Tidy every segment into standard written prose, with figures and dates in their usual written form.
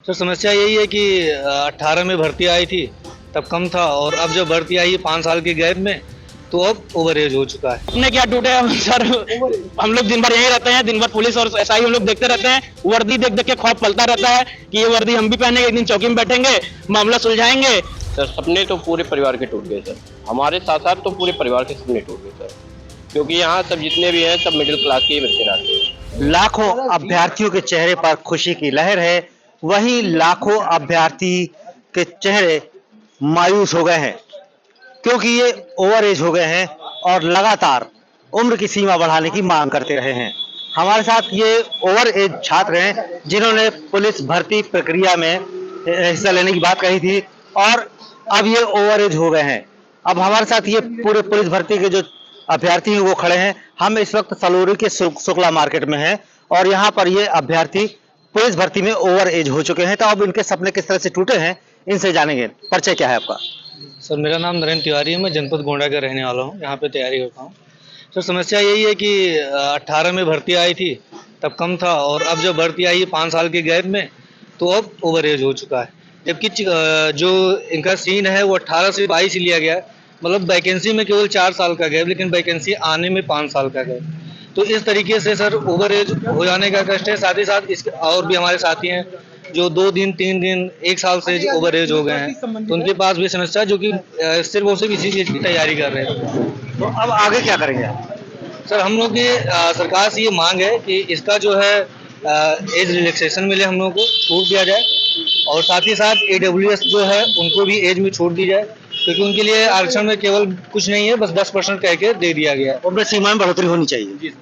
तो समस्या यही है कि 18 में भर्ती आई थी तब कम था, और अब जब भर्ती आई है 5 साल के गैप में, तो अब ओवर एज हो चुका है। अपने क्या टूटे हम सर। हम लोग दिन भर यहीं रहते हैं, दिन भर पुलिस और एसआई हम लोग देखते रहते हैं। वर्दी देख देख के खौफ पलता रहता है कि ये वर्दी हम भी पहनेंगे, एक दिन चौकी में बैठेंगे, मामला सुलझाएंगे। सर सपने तो पूरे परिवार के टूट गए सर। हमारे साथ साथ तो पूरे परिवार के सपने टूट गए सर, क्योंकि यहाँ सब जितने भी हैं सब मिडिल क्लास के ही बच्चे रहते हैं। लाखों अभ्यर्थियों के चेहरे पर खुशी की लहर है, वहीं लाखों अभ्यर्थी के चेहरे मायूस हो गए हैं क्योंकि ये ओवर एज हो गए हैं और लगातार उम्र की सीमा बढ़ाने की मांग करते रहे हैं। हमारे साथ ये ओवर एज छात्र हैं जिन्होंने पुलिस भर्ती प्रक्रिया में हिस्सा लेने की बात कही थी और अब ये ओवर एज हो गए हैं। अब हमारे साथ ये पूरे पुलिस भर्ती के जो अभ्यर्थी हैं वो खड़े हैं। हम इस वक्त सलूरी के शुक्ला मार्केट में हैं और यहाँ पर ये अभ्यर्थी पुलिस भर्ती में ओवर एज हो चुके हैं। तो अब इनके सपने किस तरह से टूटे हैं इनसे जानेंगे। परिचय क्या है आपका? सर मेरा नाम नरेंद्र तिवारी है, मैं जनपद गोंडा का रहने वाला हूँ, यहाँ पे तैयारी करता हूँ। सर समस्या यही है कि 18 में भर्ती आई थी तब कम था, और अब जब भर्ती आई है 5 साल के गैप में, तो अब ओवर एज हो चुका है। जबकि जो इनका सीन है वो 18 से 22 लिया गया है, मतलब वैकेंसी में केवल 4 साल का गैप, लेकिन वैकेंसी आने में 5 साल का गैप। तो इस तरीके से सर ओवर एज हो जाने का कष्ट है। साथ ही साथ इस और भी हमारे साथी हैं जो 2 दिन 3 दिन 1 साल से ओवर एज हो गए हैं, तो उनके पास भी समस्या है, जो कि सिर्फ और सिर्फ इसी चीज़ की तैयारी कर रहे हैं। तो अब आगे क्या करेंगे आप? सर हम लोग की सरकार से ये मांग है कि इसका जो है एज रिलैक्सेशन मिले, हम लोग को छूट दिया जाए, और साथ ही साथ AWS जो है उनको भी एज में छूट दी जाए, क्योंकि उनके लिए आरक्षण में केवल कुछ नहीं है, बस 10% कह के दे दिया गया है। उम्र सीमा में बढ़ोतरी होनी चाहिए।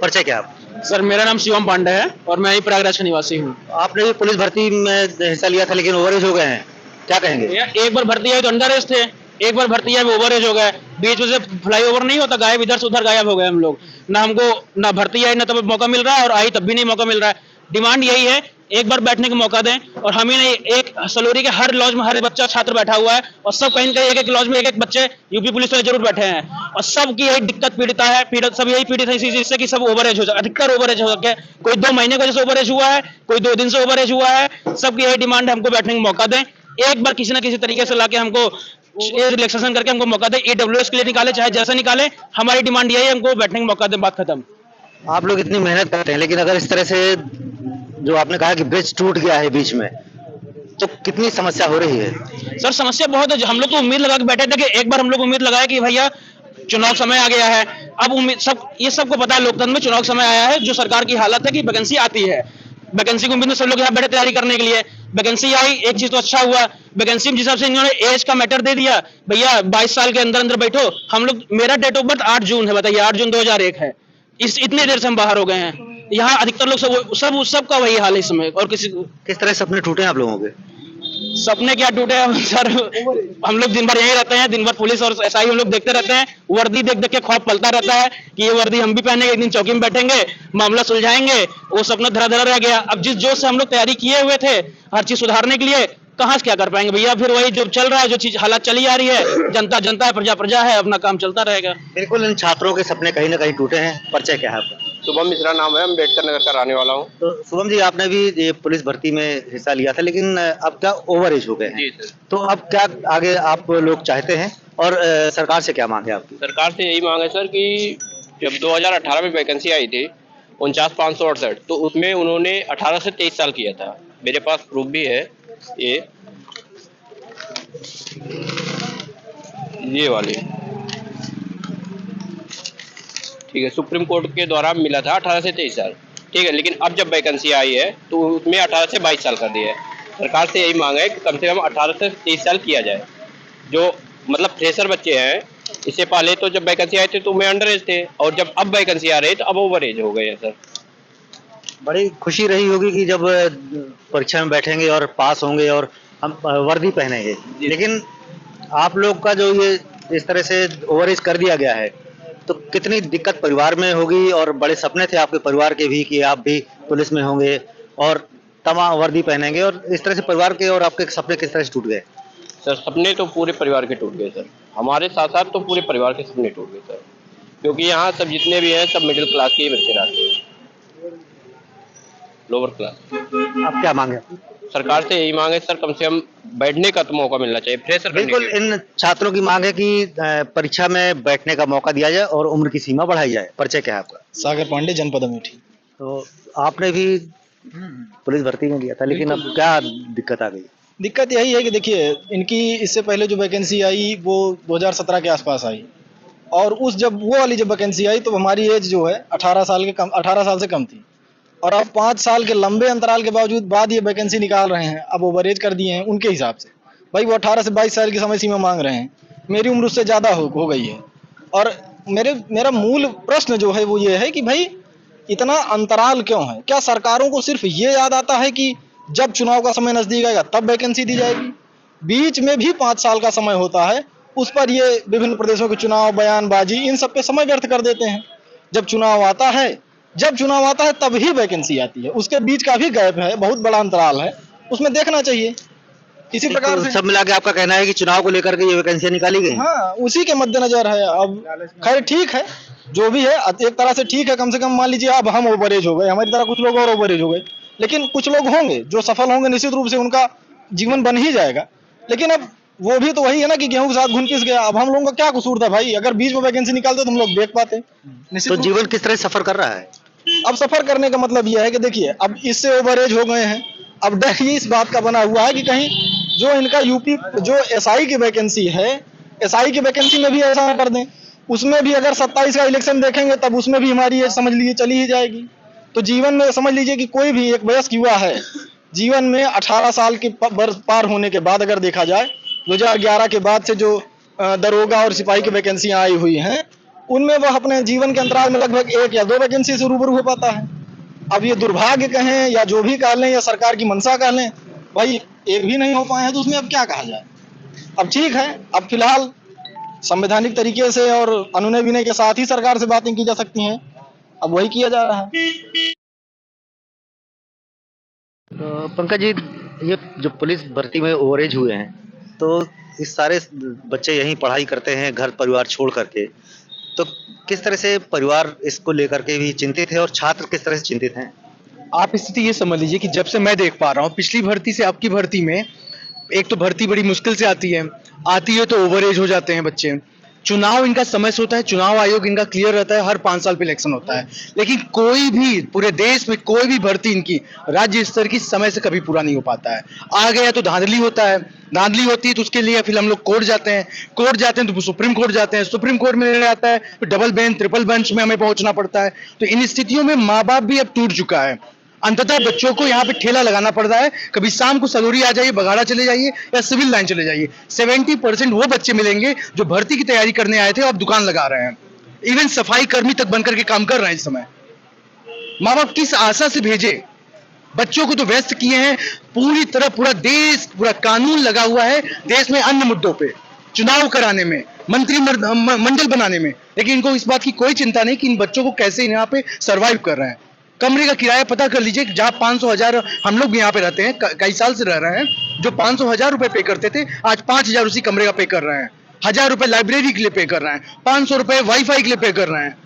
परिचय क्या है आप? सर मेरा नाम शिवम पांडे है और मैं ही प्रयागराज का निवासी हूँ। आपने भी पुलिस भर्ती में हिस्सा लिया था लेकिन ओवर एज हो गए हैं, क्या कहेंगे? एक बार भर्ती आई तो अंडर एज थे, एक बार भर्ती आई ओवर एज हो गए। बीच में से फ्लाईओवर नहीं होता, गायब इधर से उधर गायब हो गए हम लोग। ना हमको ना भर्ती आई ना तब मौका मिल रहा है, और आई तब भी नहीं मौका मिल रहा है। डिमांड यही है एक बार बैठने का मौका दें, और हमें नहीं, एक सलोरी के हर लॉज में हर बच्चा छात्र बैठा हुआ है, और सब कहीं कहीं एक एक लॉज में एक एक बच्चे यूपी पुलिस वाले जरूर बैठे हैं, और सबकी यही दिक्कत पीड़िता है, सब यही पीड़ित है इसी चीज से कि सब ओवर एज हो जाए, अधिकतर ओवर एज हो जाए। कोई 2 महीने का जैसे ओवर एज हुआ है, कोई 2 दिन से ओवर एज हुआ है। सबकी यही डिमांड है हमको बैठने का मौका दें, एक बार किसी ना किसी तरीके से लाके हमको रिलैक्सेशन करके हमको मौका दे। AWS के लिए निकाले चाहे जैसा निकाले, हमारी डिमांड यही है हमको बैठने का मौका दे, बात खत्म। आप लोग इतनी मेहनत करते हैं लेकिन अगर इस तरह से जो आपने कहा कि ब्रिज टूट गया है बीच में, तो कितनी समस्या हो रही है? सर समस्या बहुत है। हम लोग तो उम्मीद लगा के बैठे थे कि एक बार हम लोग उम्मीद लगाए कि भैया चुनाव समय आ गया है। अब उम्मीद ये सबको पता है लोकतंत्र में चुनाव समय आया है, जो सरकार की हालत है कि वैकेंसी आती है। वैकेंसी को उम्मीद में सब लोग यहाँ बैठे तैयारी करने के लिए। वैकेंसी आई, एक चीज तो अच्छा हुआ, वैकेंसी में जिस हिसाब से इन्होंने एज का मैटर दे दिया, भैया 22 साल के अंदर अंदर बैठो। हम लोग, मेरा डेट ऑफ बर्थ 8 जून है, बताइए 8 जून 2001 है। इतने देर से हम बाहर हो गए हैं। यहाँ अधिकतर लोग सबका वही हाल है इस समय। और किस तरह सपने टूटे हैं आप लोगों के? सपने क्या टूटे हम सर। हम लोग दिन भर यहीं रहते हैं, दिन भर पुलिस और एसआई हम लोग देखते रहते हैं। वर्दी देख देख के खौफ पलता रहता है कि ये वर्दी हम भी पहनेंगे, एक दिन चौकी में बैठेंगे, मामला सुलझाएंगे। वो सपना धरा धरा रह गया। अब जिस जोश से हम लोग तैयारी किए हुए थे हर चीज सुधारने के लिए, कहाँ से क्या कर पाएंगे भैया? फिर वही जो चल रहा है, जो चीज हालात चली आ रही है, जनता जनता है, प्रजा प्रजा है, अपना काम चलता रहेगा। बिल्कुल, इन छात्रों के सपने कहीं ना कहीं टूटे हैं। परिचय क्या है आपका? शुभम मिश्रा नाम है, अम्बेडकर नगर का रहने वाला हूँ। तो शुभम जी, आपने भी ये पुलिस भर्ती में हिस्सा लिया था लेकिन अब क्या ओवर एज हो गए हैं? जी सर। तो अब क्या आगे आप लोग चाहते हैं और सरकार से क्या मांग है आपकी? सरकार से यही मांग है सर कि जब 2018 में वैकेंसी आई थी 49,568, तो उसमें उन्होंने 18 से 23 साल किया था। मेरे पास प्रूफ भी है, ये वाली, ठीक है, सुप्रीम कोर्ट के द्वारा मिला था 18 से 23 साल, ठीक है। लेकिन अब जब वैकेंसी आई है तो उसमें 18 से 22 साल कर दिया है। सरकार से यही मांग है कि कम से कम 18 से 23 साल किया जाए। जो मतलब फ्रेशर बच्चे हैं, इससे पहले तो जब वैकेंसी आई थी तो मैं अंडर एज थे, और जब अब वैकेंसी आ रही है तो अब ओवर एज हो गए हैं सर। बड़ी खुशी रही होगी कि जब परीक्षा में बैठेंगे और पास होंगे और हम वर्दी पहनेंगे, लेकिन आप लोग का जो ये इस तरह से ओवर एज कर दिया गया है, तो कितनी दिक्कत परिवार में होगी। और बड़े सपने थे आपके परिवार के भी कि आप भी पुलिस में होंगे और तमाम वर्दी पहनेंगे, और इस तरह से परिवार के और आपके सपने किस तरह से टूट गए? सर सपने तो पूरे परिवार के टूट गए सर। हमारे साथ साथ तो पूरे परिवार के सपने टूट गए सर, क्योंकि यहाँ सब जितने भी हैं सब मिडिल क्लास के ही बच्चे रहते हैं, लोअर क्लास। आप क्या मांगे? सरकार से यही मांग है सर, कम से कम बैठने का तो मौका मिलना चाहिए, फ्रेशर करने बिल्कुल, के लिए। इन छात्रों की मांग है कि परीक्षा में बैठने का मौका दिया जाए और उम्र की सीमा बढ़ाई जाए। परिचय क्या है आपका? सागर पांडे, जनपद अमेठी। तो आपने भी पुलिस भर्ती में दिया था, लेकिन अब क्या दिक्कत आ गई? दिक्कत यही है कि देखिए, इनकी इससे पहले जो वैकेंसी आई वो 2017 के आसपास आई, और जब वो वाली जब वैकेंसी आई तो हमारी एज जो है 18 साल से कम थी, और अब 5 साल के लंबे अंतराल के बाद ये वैकेंसी निकाल रहे हैं। अब ओवरेज कर दिए हैं उनके हिसाब से। भाई वो 18 से 22 साल की समय सीमा मांग रहे हैं, मेरी उम्र उससे ज़्यादा हो गई है। और मेरा मूल प्रश्न जो है वो ये है कि भाई इतना अंतराल क्यों है? क्या सरकारों को सिर्फ ये याद आता है कि जब चुनाव का समय नजदीक आएगा तब वैकेंसी दी जाएगी? बीच में भी 5 साल का समय होता है, उस पर ये विभिन्न प्रदेशों के चुनाव, बयानबाजी, इन सब पे समय व्यर्थ कर देते हैं। जब चुनाव आता है तब ही वैकेंसी आती है, उसके बीच का भी गैप है, बहुत बड़ा अंतराल है, उसमें देखना चाहिए। इसी प्रकार तो से सब मिला के आपका कहना है कि चुनाव को लेकर के ये वैकेंसियां निकाली गई? हाँ, उसी के मद्देनजर है। अब खैर ठीक है, जो भी है एक तरह से ठीक है। कम से कम मान लीजिए अब हम ओवरेज हो गए, हमारी तरह कुछ लोग और ओवरेज हो गए, लेकिन कुछ लोग होंगे जो सफल होंगे, निश्चित रूप से उनका जीवन बन ही जाएगा। लेकिन अब वो भी तो वही है ना कि गेहूं के साथ घुन पिस गया। अब हम लोगों का क्या कसूर था भाई? अगर बीच में वैकेंसी निकालते तो हम लोग देख पाते। निश्चित तो रूप जीवन किस तरह सफर कर रहा है? अब सफर करने का मतलब यह है कि देखिए, अब इससे ओवरेज हो गए हैं, अब डर ये इस बात का बना हुआ है कि कहीं जो इनका यूपी जो एसआई की वैकेंसी है, एसआई की वैकेंसी में भी ऐसा कर दें, उसमें भी अगर 27 का इलेक्शन देखेंगे तब उसमें भी हमारी एज समझ लीजिए चली ही जाएगी। तो जीवन में समझ लीजिए कि कोई भी एक वयस्क युवा है, जीवन में 18 साल के वर्ष पार होने के बाद अगर देखा जाए, 2011 के बाद से जो दरोगा और सिपाही की वैकेंसियां आई हुई हैं, उनमें वह अपने जीवन के अंतराल में लगभग 1 या 2 वैकेंसी से रूबरू हो पाता है। अब ये दुर्भाग्य कहें या जो भी कह लें या सरकार की मंशा कह लें, भाई एक भी नहीं हो पाए हैं तो उसमें अब क्या कहा जाए? अब ठीक है, अब फिलहाल संवैधानिक तरीके से और अनुनय विनय के साथ ही सरकार से बातें की जा सकती हैं, अब वही किया जा रहा है। तो पंकज जी, ये जो पुलिस भर्ती में ओवरेज हुए हैं, तो इस सारे बच्चे यहीं पढ़ाई करते हैं घर परिवार छोड़ करके, तो किस तरह से परिवार इसको लेकर के भी चिंतित है और छात्र किस तरह से चिंतित हैं? आप स्थिति ये समझ लीजिए कि जब से मैं देख पा रहा हूँ, पिछली भर्ती से आपकी भर्ती में, एक तो भर्ती बड़ी मुश्किल से आती है तो ओवरेज हो जाते हैं बच्चे। चुनाव इनका समय से होता है, चुनाव आयोग इनका क्लियर रहता है, हर 5 साल पे इलेक्शन होता है, लेकिन कोई भी पूरे देश में कोई भी भर्ती इनकी राज्य स्तर की समय से कभी पूरा नहीं हो पाता है। आ गया तो धांधली होता है, धांधली होती है तो उसके लिए फिर हम लोग कोर्ट जाते हैं तो सुप्रीम कोर्ट जाते हैं, सुप्रीम कोर्ट में आता है तो डबल बेंच ट्रिपल बेंच में हमें पहुंचना पड़ता है। तो इन स्थितियों में माँ बाप भी अब टूट चुका है, अंततः बच्चों को यहाँ पे ठेला लगाना पड़ रहा है। कभी शाम को सलोरी आ जाइए, बघाड़ा चले जाइए या सिविल लाइन चले जाइए, 70% वो बच्चे मिलेंगे जो भर्ती की तैयारी करने आए थे और अब दुकान लगा रहे हैं। इवन सफाई कर्मी तक बनकर के काम कर रहे हैं इस समय। माँ बाप किस आशा से भेजे? बच्चों को तो व्यस्त किए हैं पूरी तरह, पूरा देश, पूरा कानून लगा हुआ है देश में अन्य मुद्दों पे, चुनाव कराने में, मंत्रिमंडल बनाने में, लेकिन इनको इस बात की कोई चिंता नहीं कि इन बच्चों को कैसे यहाँ पे सरवाइव कर रहे हैं। कमरे का किराया पता कर लीजिए, जहाँ 500,000, हम लोग भी यहाँ पे रहते हैं, कई साल से रह रहे हैं, जो 500,000 रुपए पे करते थे आज 5,000 उसी कमरे का पे कर रहे हैं, 1,000 रुपए लाइब्रेरी के लिए पे कर रहे हैं, 500 रुपए वाईफाई के लिए पे कर रहे हैं।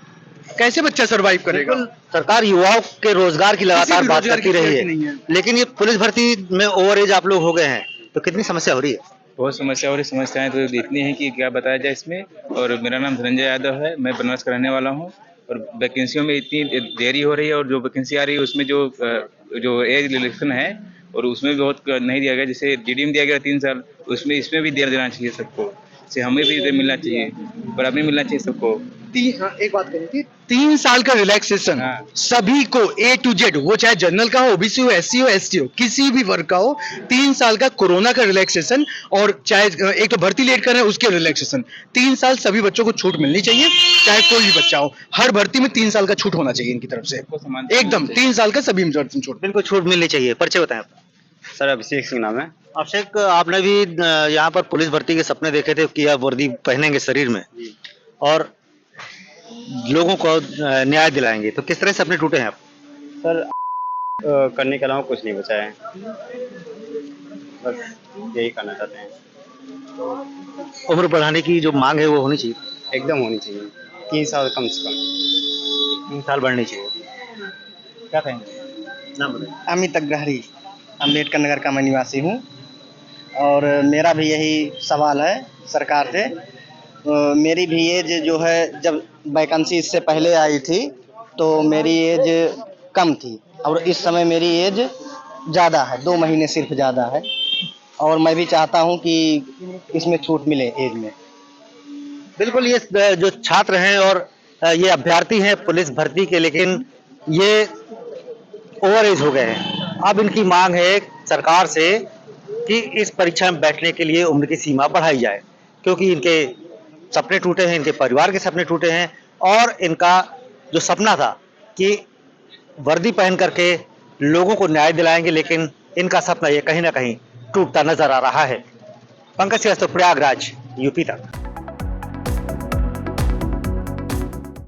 कैसे बच्चा सरवाइव करेगा? सरकार युवाओं के रोजगार की लगातार बात करती रही है, लेकिन ये पुलिस भर्ती में ओवरेज आप लोग हो गए हैं, तो कितनी समस्या हो रही है? बहुत समस्या हो रही, समस्याएं तो इतनी हैं कि क्या बताया जाए इसमें। और मेरा नाम धनंजय यादव है, मैं बनारस का रहने वाला हूँ, और वैकेंसियों में इतनी देरी हो रही है, और जो वैकेंसी आ रही है उसमें जो एज रिलेक्शन है और उसमें भी बहुत नहीं दिया गया। जैसे जीडी दिया गया 3 साल, उसमें इसमें भी देना चाहिए सबको, से हमें भी मिलना चाहिए, बराबर मिलना चाहिए सबको। एक बात करें कि 3 साल का रिलैक्सेशन हाँ। सभी को A to Z, वो चाहे जनरल का हो, ओबीसी हो, एससी हो, एसटी हो, किसी भी वर्ग का हो, 3 साल का कोरोना का रिलैक्सेशन, और चाहे एक तो भर्ती लेट कर रहे हैं उसके रिलैक्सेशन, 3 साल सभी बच्चों को छूट मिलनी चाहिए, चाहे कोई भी बच्चा हो। हर भर्ती में 3 साल का छूट होना चाहिए इनकी तरफ से, एकदम 3 साल का सभी में छूट। बिल्कुल छूट मिलनी चाहिए। परिचय बताएं आपका। सर अभिषेक सिंह नाम है। अभिषेक, आपने भी यहाँ पर पुलिस भर्ती के सपने देखे थे कि आप वर्दी पहनेंगे शरीर में और लोगों को न्याय दिलाएंगे, तो किस तरह से सपने टूटे हैं आप? सर करने के अलावा कुछ नहीं बचा है, बस यही करना चाहते हैं। उम्र बढ़ाने की जो मांग है वो होनी चाहिए, एकदम होनी चाहिए, 3 साल कम से कम। 3 साल बढ़नी चाहिए। क्या कहेंगे? नाम बताइए। अमित अग्रहरी। अम्बेडकर नगर का मैं निवासी हूँ और मेरा भी यही सवाल है सरकार से। मेरी भी एज जो है, जब वैकेंसी इससे पहले आई थी तो मेरी एज कम थी और इस समय मेरी एज ज़्यादा है, 2 महीने सिर्फ ज़्यादा है और मैं भी चाहता हूँ कि इसमें छूट मिले एज में। बिल्कुल, ये जो छात्र हैं और ये अभ्यर्थी हैं पुलिस भर्ती के, लेकिन ये ओवर एज हो गए हैं। अब इनकी मांग है सरकार से कि इस परीक्षा में बैठने के लिए उम्र की सीमा बढ़ाई जाए, क्योंकि इनके सपने टूटे हैं, इनके परिवार के सपने टूटे हैं और इनका जो सपना था कि वर्दी पहन करके लोगों को न्याय दिलाएंगे, लेकिन इनका सपना ये कहीं ना कहीं टूटता नजर आ रहा है। पंकज श्रीवास्तव, प्रयागराज, यूपी तक।